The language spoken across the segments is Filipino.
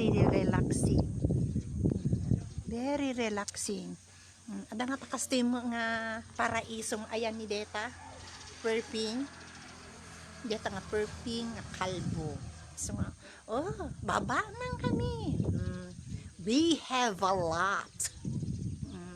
very relaxing. Very relaxing. Ada nga takaste mo nga paraisong ayan ni Deta. Perping. Deta nga perping nga kalbo. So nga, baba man kami. We have a lot.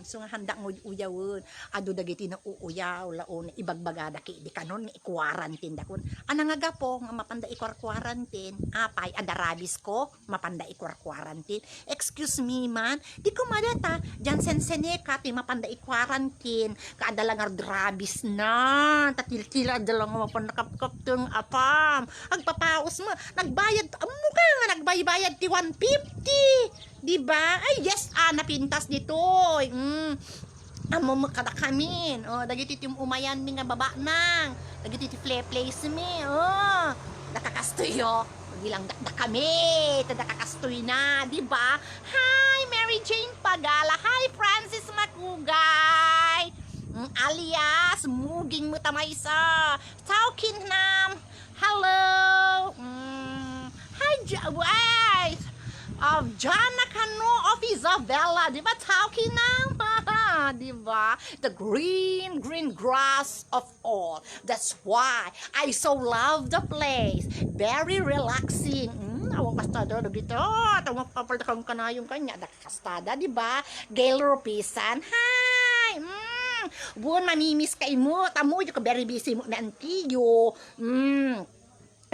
So nga handa ng uyawon. Ado dagiti na uuyaw laon ibagbagada ki di kanon nga i-quarantine dakon. Ana nga gapo nga mapanda i-quarantine. Apay adarabis ko mapanda i-quarantine. Excuse me man, di ko madata diyan senseneka ti mapanda i-quarantine. Kaada lang drabis na. Tatil-tila dalang mapanda kapkapteng apam. Agpapaos mo nagbayad mukha nga nagbayad ti 150. Diba? Ay, yes, napintas dito. Amo makadakamin. Dagiti tim umayan mi nga baba nang. Dagiti ti place mi. Nakakastoyo. Bilang kami. Nakakastoy na, diba? Hi, Mary Jane Pagala. Hi, Francis Makugay. Alias, muging mo tamaysa. Tawkin nam. Hello. Hi, guys. Of Jana Cano of Isabella, di ba? Tawkin na, di ba? The green grass of all. That's why I so love the place. Very relaxing. Awang kastada na dito. Tawang papaltakang kanayong kanya. Nakakastada, di ba? Gail Rupisan. Hi! Buwan mamimiss kay mo. Tamo yung very busy mo na antiyo.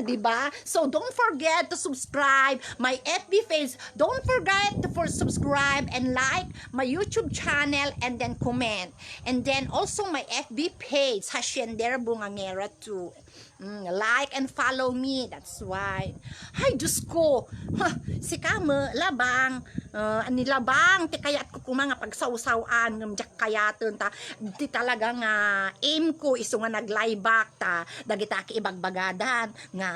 Diba? So don't forget to subscribe my FB page. Don't forget to subscribe and like my YouTube channel and then comment. And then also my FB page, Haciendera Bungangera too. Like and follow me. That's why. Ay, Diyos ko. Si Kama, labang. Labang. Ti kayat ko mga pagsawsawan. Ngam kayaton ta. Di talaga nga aim ko iso nga nag-live back ta. Dagita ki ibagbagadan. Nga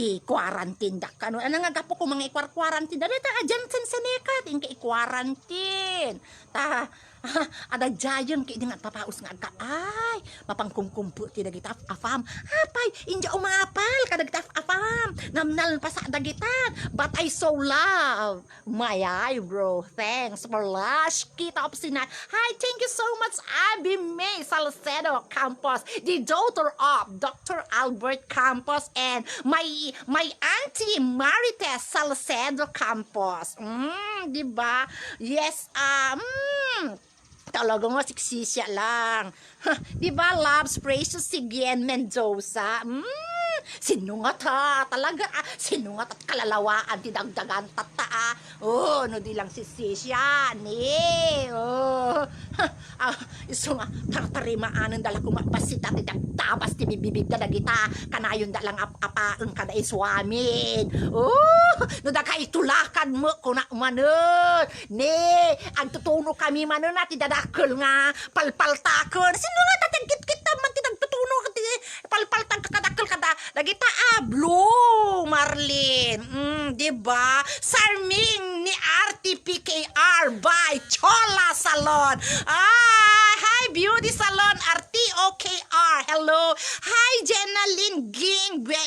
i-quarantine da ka. Ano nga gapo ko mga i-quarantine. Dali ta, dyan sensenekat. Inka i-quarantine. Ta, ada jayon kay nga papaus nga agka ay mapangkumkumpu ti dagita afam apay inja umapal ka dagita afam namnal pa sa dagitan but I so love my eyebrow. Thanks for lush kita of sinat. Hi, thank you so much Abby May Salcedo Campos, the daughter of Dr. Albert Campos, and my auntie Marites Salcedo Campos. Diba? Yes, talaga nga siksisya lang. Diba, loves precious si Gian Mendoza. Sinungat ha, talaga sinungat at kalalawaan ti dagdagan tata no di lang si Sisya ni iso nga tartarimaanan dala ko mapasita ti dagtabas ti bibibig da dagita kanayon da lang apaeng kada iswamin no da kay tulakan mo kuna manen ni agtutuno kami manen ti dadakkel nga palpaltakon sinungat at kita man ti dagtutuno ti palpaltak kadakkel kada dagita Blue Marlin. Diba? Sarming ni RTPKR by Chola Salon. Hi Beauty Salon RTOKR. Hello. Hi Jenaline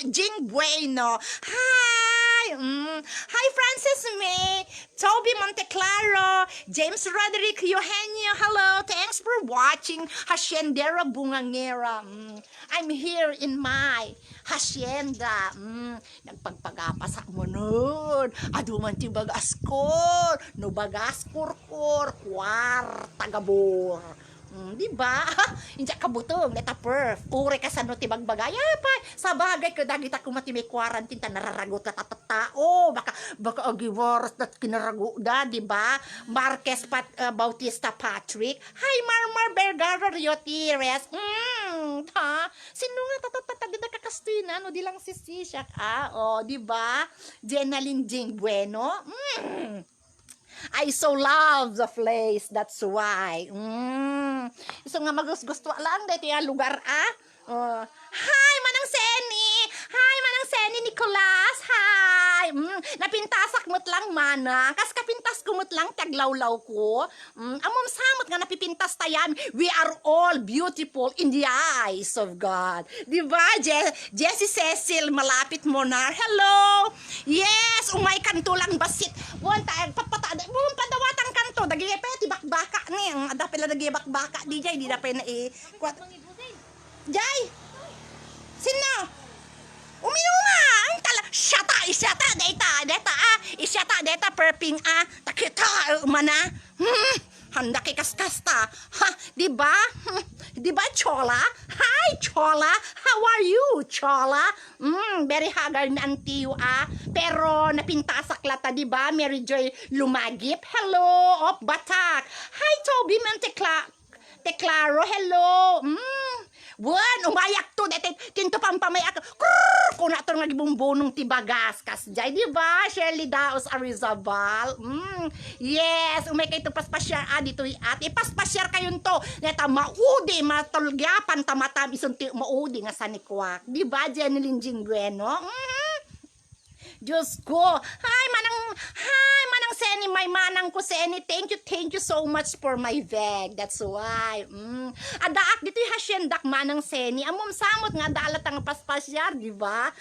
Jing Bueno. Hi. Hi Francis May. Toby Monteclaro. James Roderick Eugenio. Hello. Thanks for watching Haciendera Bungangera. I'm here in my hacienda. Nagpagpagapa mo nun. Aduman ti bagaskor. No bagaskur-kur. Tagabor. Diba? Inja kabutong neta perf. Ure ka sa no ti bagbagaya pa. Sa bagay ko dagita ko mati may quarantine ta nararagot ka tatatao. Baka agiwaras dat kinarago da, diba? Marquez Bautista Patrick. Hi Marmar Vergara Rio Tires. Sino nga tatatagin na kakastina no di lang si Sisha diba? Jenaline Jing Bueno. I so love the place, that's why. So nga magusto lang dito yung lugar Hi Manang Seni. Hi Manang Seni Nicolas. Hi. Napintasak mo't lang mana. Kas kapintas kumot lang taglawlaw ko. Amom samot nga napipintas tayan. We are all beautiful in the eyes of God. Diba, Jessie Cecil, malapit mo na. Hello! Yes, umay kanto lang basit. Buwan tayo, buwan padawatang kanto. Dagigay pa ti bakbaka ni. Ang ada pala dagigay bakbaka. Di jay, di na pa na Jay! Sino? Uminuma! Ang tala, isyata, isyata, deta, perping, takita, mana, handa kay kaskasta, ha, diba? Diba, Chola? Hi, Chola! How are you, Chola? Very haggard na ang tiyo, pero napinta sa klata, diba? Mary Joy Lumagip, hello, of Batak. Hi, Toby Monteclaro, hello, Buwan, umayak to, dete, tinto pampamayak, kung nato nga gibumbunong tibagas, kasjay, di ba? Shirley Daos Arizabal, yes, umay kayo to paspasyar, dito ate, paspasyar kayon to, neta, maudi, matulgyapan, tamatam, isunti, maudi nga sa nikwak, di ba, Jeneline Jinggueno, Diyos ko. Hi, manang Seni, my manang ko Seni. Thank you so much for my veg. That's why. Adaak dito yung hasyendak manang Seni. Amom samot nga dalat ang paspasyar, di ba?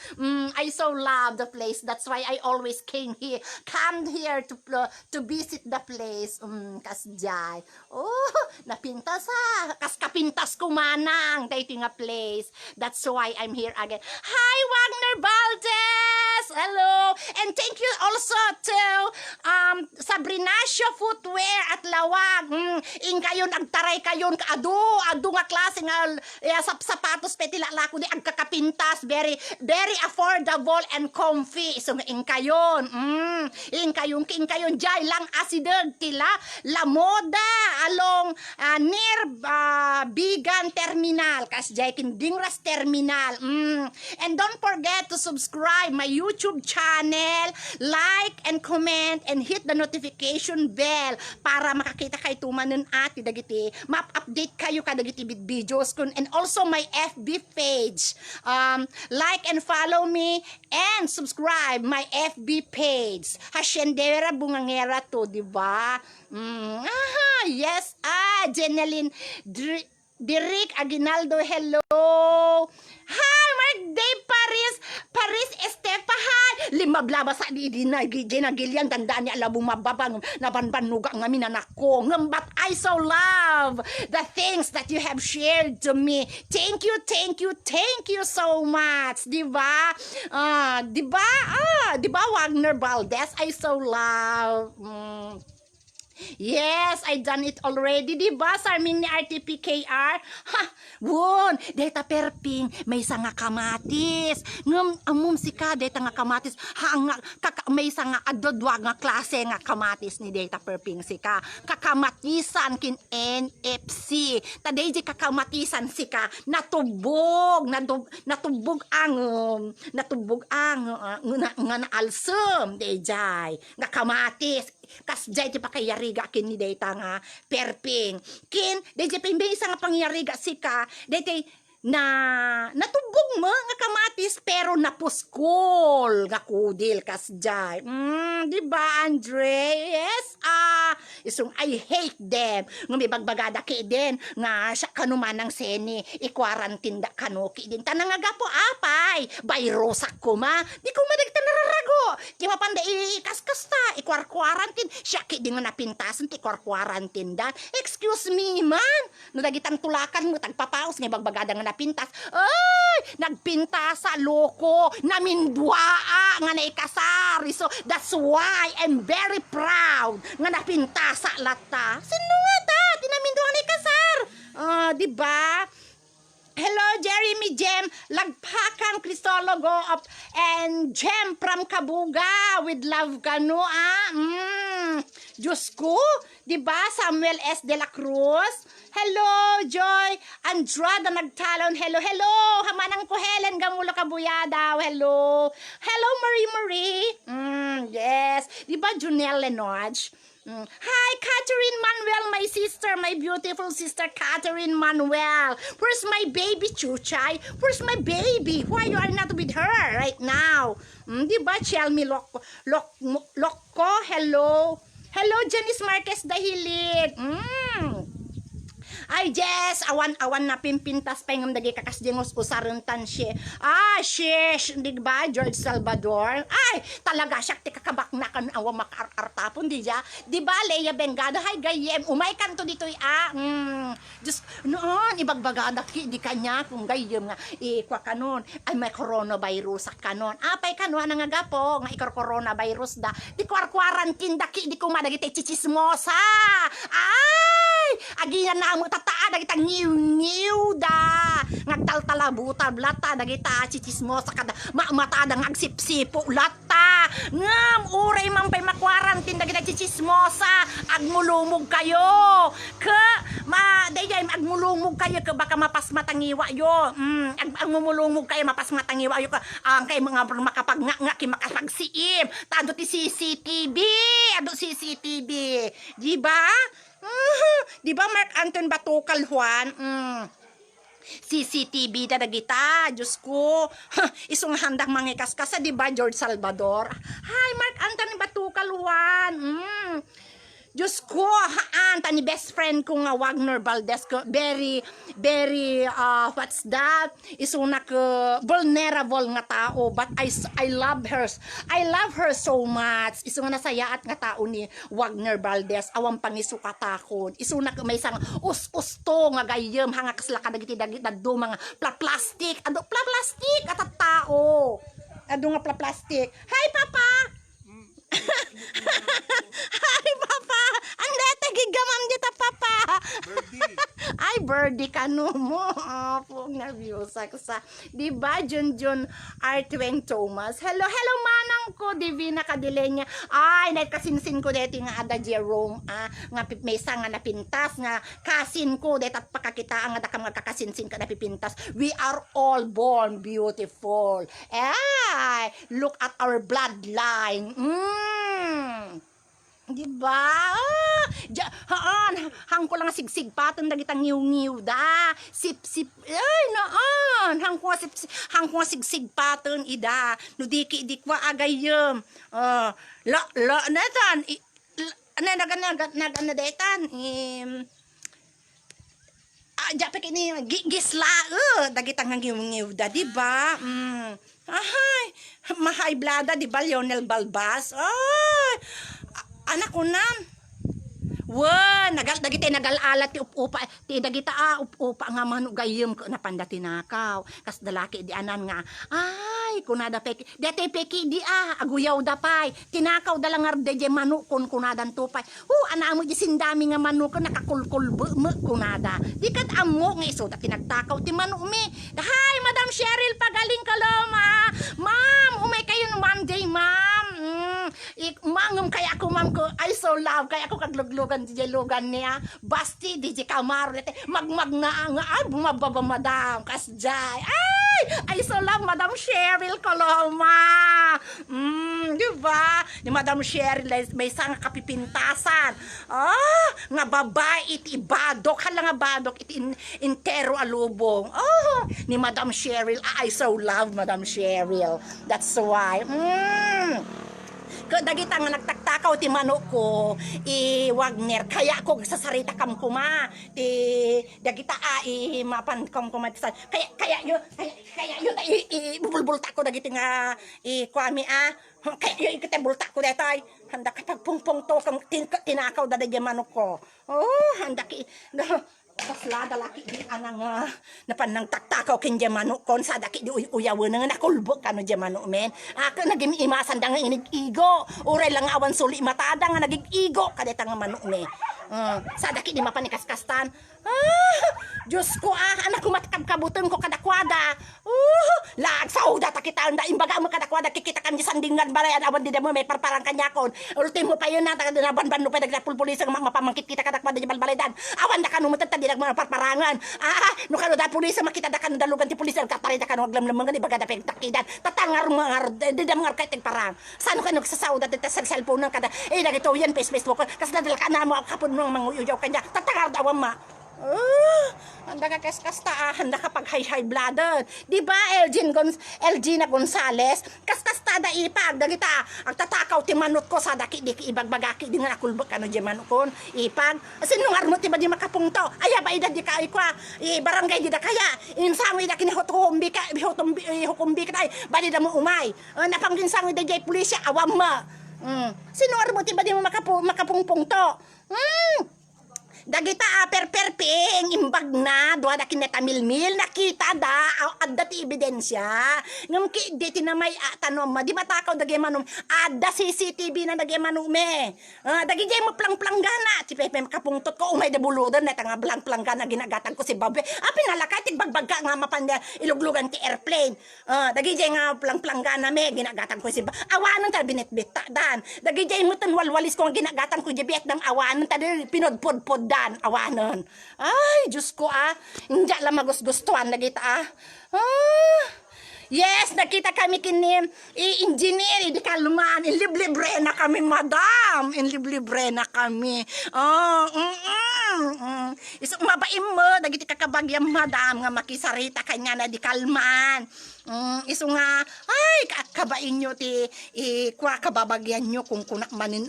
I so love the place. That's why I always come here to visit the place. Kasjay. Oh, napintas kas kapintas ko manang. Dito nga place. That's why I'm here again. Hi, Wagner Valdez! Hello! And thank you also to Sabrinacio Footwear at Lawag. Kayon agtaray kayon adu nga klase nga sapatos petila lako di agkakapintas, very affordable and comfy. So kayon. Kayon jay lang asideg tila La Moda along near Bigan Terminal kas jay Dingras Terminal. And don't forget to subscribe my YouTube channel, like and comment and hit the notification bell para makakita kay tumanon ati dagiti map-update kayo kadagiti videos kun, and also my FB page. Like and follow me and subscribe my FB page. Hasyendera Bungangera to, di ba? Yes, Jeneline Derek Aguinaldo, hello. Hi, Mark Day Paris Estepa, hi. Limablaba sa di na ginagilyan, tandaan niya alabong mababang nabanbanuga ng amin anak ko. But I so love the things that you have shared to me. Thank you so much. Diba? Diba Wagner Valdez? I so love. Yes, I done it already, diba? Sarming ni RTPKR. Ha, won, deta perping, may sanga kamatis. Amum sika, deta nga kamatis. May sanga adodwa nga klase nga kamatis ni deta perping sika. Kakamatisan kin NFC. Taday di kakamatisan sika. Natubog ang nga naalsem, dejay. Nga kamatis. Kas jay ti pakayariga kin ni dayta nga perping kin dayta may isa nga pangyariga sika dayta na natubog mo nga kamatis pero napuskol nga kudil kas jay. Di ba, Andre? Yes, isong I hate them. Nga may bagbagada ki din nga siya kanuman ng Seni i-quarantine da kanuki din tanang nga po apay bayrosak ko ma di ko madigta nararago di mapanda i-kaskasta i-quarantine siya ki din nga napintasan ti quarantine da. Excuse me man, no dagitan tulakan mo tagpapaus nga bagbagada nga napintas. Ay, nagpintasa loko namindwaa nga naikasari. So that's why I'm very proud nga napintasa lata. Sino nga ta? Tinamindwaa nga naikasar. Diba? Hello, Jeremy Jem, Lagpakan Cristologo of and Jem from Kabuga with love kano Diyos ko, diba? Samuel S. De La Cruz. Hello, Joy Andrada Nagtalon. Hello. Hamanang ko Helen Gamulo Kabuyadaw. Hello, Marie. Yes. Diba, Junelle Lenoj? Hi, Catherine Manuel, my sister, my beautiful sister Catherine Manuel. Where's my baby Chuchay? Where's my baby? Why you are not with her right now? Diba, Chelmy Loco? Hello. Hello, Janice Marquez Dahilit. Ay, Jess, awan-awan na pimpintas pa yung dagi kakas jengos usarentan siya. Sheesh, di ba, George Salvador? Ay, talaga siya, tikakabak na kan awa makaartapon, di ja? Di ba, Leia Bengado, hay gayem, umay kanto dito, just, noon, ibagbagada, di kanya, kung gayem nga, ikwa kanon, ay may coronavirus sa kanon. Apay kanon, nga gapo, nga ikor coronavirus da, di quarantine da, di kumadagite chichismosa. Ay, agiyan na mo tataa dagita ngiw da ngagtaltalabuta blata dagita chichismosa kada maamatada ngagsipsipo lata ngam uray man pay makwarantin dagita chichismosa agmulumog kayo ke dayay agmulumog kayo ke baka mapas matangiwa yo agmumulumog kayo mapas matangiwa yo ang kay mga makapagnganga ki makapagsiim tado ti CCTV ado CCTV di ba? Di ba Mark Anton Batukal Juan? CCTV da dagita, Diyos ko. Isong handang mangikaskas, di ba George Salvador? Hi, Mark Anton Batukal Juan. Diyos ko, tani best friend ko nga Wagner Valdez ko, very, what's that? Isuna ko, vulnerable nga tao, but I love her. I love her so much. Isuna nasayaat nga tao ni Wagner Valdez, awang pangisukatakon. Isuna ko may isang us-usto nga gayem, hanga kasla kadagiti dagdo mga plastic, plastic at tao. Ado nga plastic. Hi, Papa! Hi, Papa! Andete, gigamam dito, Papa! Birdie! Ay, birdie ka no mo. Pong nervyosa ko sa, di ba, Junjun Artweng Thomas? Hello, manang ko, Divina Cadilenia. Ay, nagkasinsin ko dito nga ada Jerome, nga may isa nga napintas, nga kasin ko, dito at pakakitaan nga dakam nga kakasinsin ka napipintas. We are all born beautiful. Ay, look at our bloodline. Diba? Hang ko lang sigsig paton dagitang ngiw-ngiw da. Sip-sip. Ay, naan. Hang ko sigsig paton ida. No diki dikwa agayem. Natan. Nagan detan. Japek ini gisla dagitang ngiw-ngiw da, diba? Ay, mahay blada, diba, Lionel Balbas? Ay, anak ko na. Dagiti nagalalat ti upa ti dagita upa nga manugayem ko napanda tinakaw kas dalaki di anan nga ay kunada peki dete peki di aguyaw da pay tinakaw dalangar de manukon kunadan tupay ana mo di sindami nga manuk nakakulkul me kunada di kat ammo nga iso da tinagtakaw ti manuk mi hi Madam Cheryl pagaling kaloma ma'am umay kayo Monday ma'am mangum kaya ako ma'am ko I so love kaya ako kagluglugan di lugan niya basti di kamar dete magmag na nga ay bumababa madam kasjay ay so love Madam Cheryl Coloma di ba ni Madam Cheryl may isang kapipintasan nga babae iti badok hala nga badok iti intero alubong ni Madam Cheryl I so love Madam Cheryl that's why dagita nga nagtaktakaw ti manok ko Wagner kaya ako sasarita kam kuma ti dagita mapan kam kuma kaya yun bubulbulta ko dagiti nga kwami kaya yun ikita bulta ko dito ay handa ka pagpungpong to kang tinakaw dadagya manok ko handa ki kasla dalaki di anang napanang taktakaw kin jamano kon sa daki di uyawen nga nakulbo kano jamano men ako naging imasan da nga inig-igo uray lang awan suli matada nga nagig-igo kadeta nga manok me sa daki di mapanikas-kastan Diyos ko anak ko matkab-kabuton ko kadakwada lag sa uda takita anda imbaga mo kadakwada kikita kan di sandingan balayan awan di mo may parparang kanyakon ultimo pa yun na ban-ban no pa nagpulpulis ang mga pamangkit kita kadakwada di balbaladan awan da kanu matata di mga parparangan no kanu da pulis makita da kanu dalugan ti pulis katarita kanu aglamlamangan ibaga da pegtakidan tatangar mga di da mga kaiting parang sano kanu sa sauda ti sa cellphone kada dagito yan Facebook kas dadal ka na mo kapon mga uyuyaw kanya tatangar da ma Handa ka handa ka pag high blooded. Di ba, Elgina Gonzales? Kastada ipag, dagita, ang tatakaw ti manot ko sa daki-diki ibagbagaki, di nga nakulbok ano di manukon, ipag. Sinungar mo ti ba di makapungto? Aya ba ida di ka ikwa, barangay di da kaya, insangoy da kinihutumbi ka, hukumbi ka tayo, bali da mo umay. Napangginsangoy da jay pulisya, awam ma. Sinungar mo ti ba di mo makapungpungto? Dagita perping imbag na duwa da kineta milmil nakita da adda ti ebidensya ngam ki diti na may tanom ma di matakaw dagi manum adda CCTV na dagi manume dagi jay mo plang-planggana ti pepe kapungtot ko umay de buludan na nga plang-planggana ginagatan ko si babe pinalakay ti bagbagga nga mapanda iluglugan ti airplane dagi jay nga plang-planggana me ginagatan ko si babe awanon ta binitbit dan dagi jay mo tan walwalis ko nga ginagatan ko jebet ng awanon ta pinodpod dan awanon. Ay, Diyos ko hindi lang magusgustuhan na kita Yes, nakita kami kini engineer, di kalman, inliblibre na kami, madam. Inliblibre na kami. Isang mabaim mo, dagiti kakabagyang madam, nga makisarita kanya na di kalman. Iso nga, ay, kabain nyo kwa kababagyan nyo kung kunak manin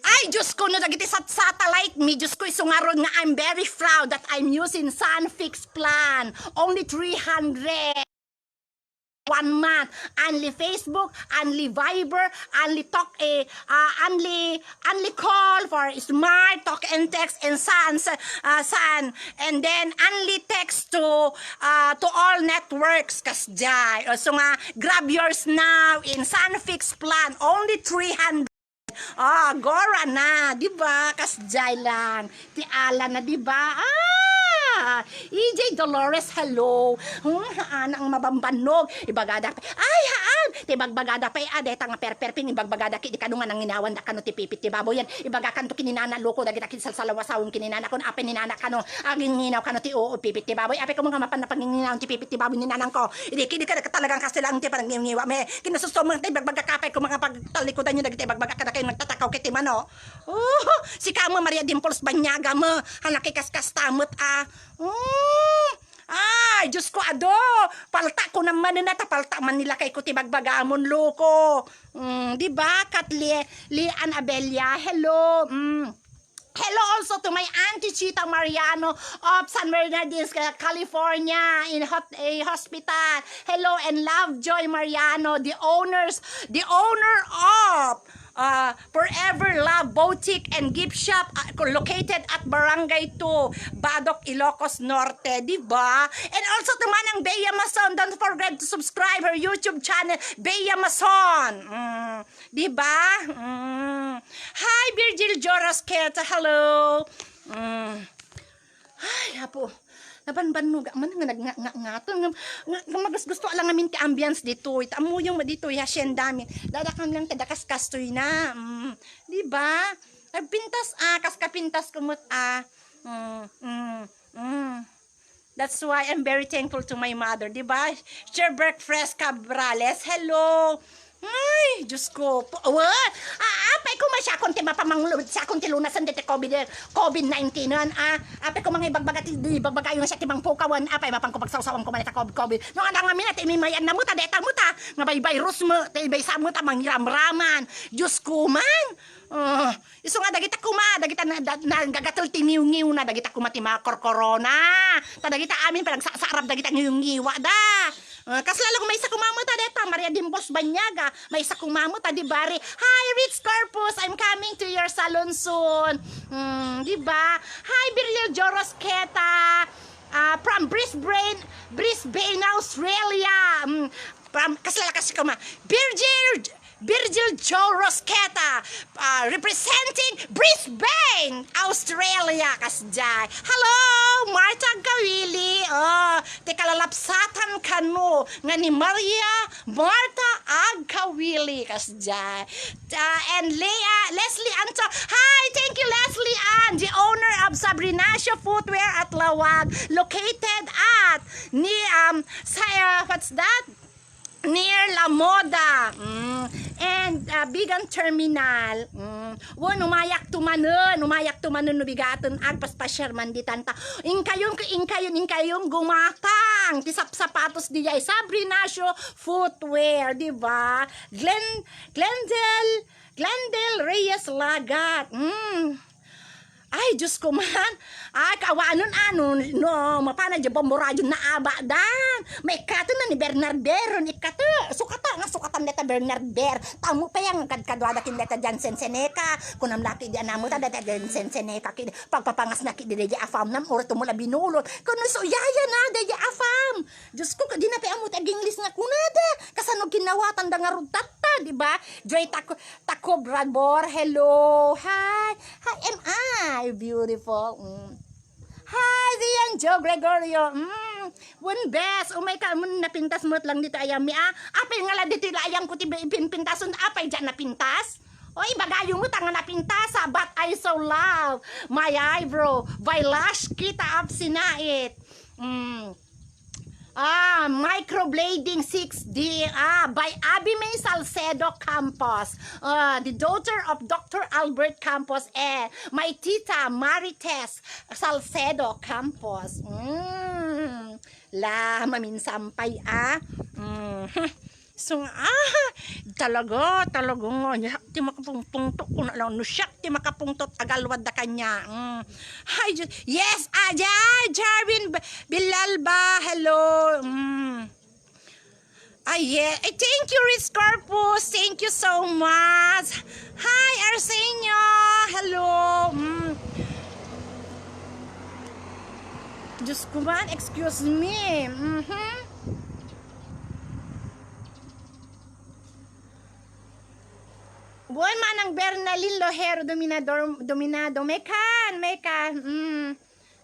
Ay, Diyos ko, no, dagiti satellite me, Diyos ko, isungaron nga, I'm very proud that I'm using Sunfix plan. Only 300. 1 month. Only Facebook, only Viber, only talk, only call for smart, talk and text, and sun. And then, only text to all networks, kasjay. So nga, grab yours now in Sunfix plan. Only 300. Gora na, di ba? Kasjay lang. Ti Ala na, di ba? EJ Dolores, hello. Haan ang mabambanog. Ibagada pa. Ay, haan. Ti bagbagada pa. Deta nga perperping. Ibagbagada ki. Di kanungan ang inawan da kano ti pipit ti babo yan. Ibagakan to kininana loko. Dagita kinsalsalawasawon kininana kon. Ape ninana kano. Aging nginaw kano ti oo pipit ti babo. Ape ko mga mapan na panginginaw ti pipit ti babo ninanang ko. Hindi ka talagang kasilang ti parang ngiwa me. Kinasusumo ti bagbagakapay ko mga pagtalikodan nyo. Dagita ibagbagaka na kayo nagtatakaw kiti mano. Si Kamo Maria Dimples Banyaga mo. Hanaki kaskas tamot Ay, Diyos ko ado, palta ko naman na tapalta man nila kay kuti bagbagamon loko. Di ba? Lian Abelia, hello. Hello also to my Auntie Chita Mariano of San Bernardino, California, in a hospital. Hello and love Joy Mariano, the owner of Forever Love Boutique and Gift Shop located at Barangay 2, Badok, Ilocos Norte, di ba? And also to Manang Bea Mason, don't forget to subscribe her YouTube channel, Bea Mason. Di ba? Hi, Virgil Jorosqueta, hello. Ay, hapo. Nabanbanog man nga nagngato nga magasgusto lang amin ti ambience dito amo yung dito hacienda mi dadakam lang kadakas kastoy na di ba pintas kaskapintas kumot That's why I'm very thankful to my mother, di ba? Sherberg Fresca Cabrales, hello. Ay, Diyos ko. What? Apay ko masyakon ti mapamangulod sakon ti lunasan diti COVID-19 nan. Apay ko mga ibagbagayo na siya ti mangpukawan. Apay mapang ko pagsawsawan ko manita COVID. No nga nga minat imimayan na muta deta muta. Nga bay virus mo, ti bay sa muta mangramraman. Diyos ko man. Iso nga dagita kuma, dagita na gagatul ti ngiw na dagita kuma ti mga korona. Ta dagita amin parang sa arab dagita ngiwa da. Kas lalo may isa kumamuta deta, Maria Dimples Banyaga, may isa kumamuta di bari. Hi Rich Corpus, I'm coming to your salon soon. Di ba? Hi Virgil Jorosqueta, from Brisbane, Australia. Kaslala kasi kuma. Virgil Jorosqueta, representing Brisbane, Australia, kasjay. Hello, Marta Gawili. Ti kalalapsatan kanu nga ni Marta Agkawili, kasjay. And Leslie Anto. Hi, thank you Leslie Ann, the owner of Sabrinacio Footwear at Lawag, located at what's that? Near La Moda. And bigan terminal. Numayak tumanen no bigaton agpas pasyerman di tanta. Ingkayong gumatang ti sapatos di jay Sabrinacio Footwear, di ba? Glendale Reyes Lagat. Ay, Diyos ko man. Ay, kawaanon no, mapana dyan bomboradyo na aba dan. May kato na ni Bernard Beron, ikato. Sukatan neta Bernard Ber. Tamu pa yung kadkadwada kin neta Jansen Seneca. Kunam laki di anamo ta neta Jansen Seneca. Pagpapangas na ki di deja afam nam, or tumula binulot. Kuno so yaya na deja afam. Diyos ko, di na pa amot aginglis nga kunada. Kasano ginawatan da nga rutata, di ba? Joy Tako Bradbor, hello. Hi, am I beautiful? Hi, Dian Joe Gregorio. One best. Umay ka mo napintas mo lang dito ayami Apay nga la dito ayang ko tiba ipinpintason. Apay dyan napintas? Oy, bagayong mo tanga napintas but I so love my eyebrow by Lash Kita up sinait. Microblading 6D by Abby May Salcedo Campos, the daughter of Dr. Albert Campos and my tita Marites Salcedo Campos. Maminsampay So, talaga nga, ti makapungpuntok ko na lang, no siyak, ti makapungtot agalwad da kanya. Hi, yes, Jarvin Bilalba, hello. Yeah, thank you, Riz Corpus, thank you so much. Hi, Arsenio, hello. Diyos ko man, excuse me. Buwan manang Bernalin Lohero Dominado. Mekan.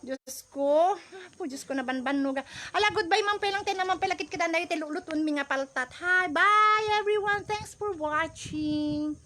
Diyos ko. Diyos ko na banbanuga. Ala, goodbye mampelang tayo naman pelakit kita na iti lulutun mi nga paltat. Hi, bye everyone. Thanks for watching.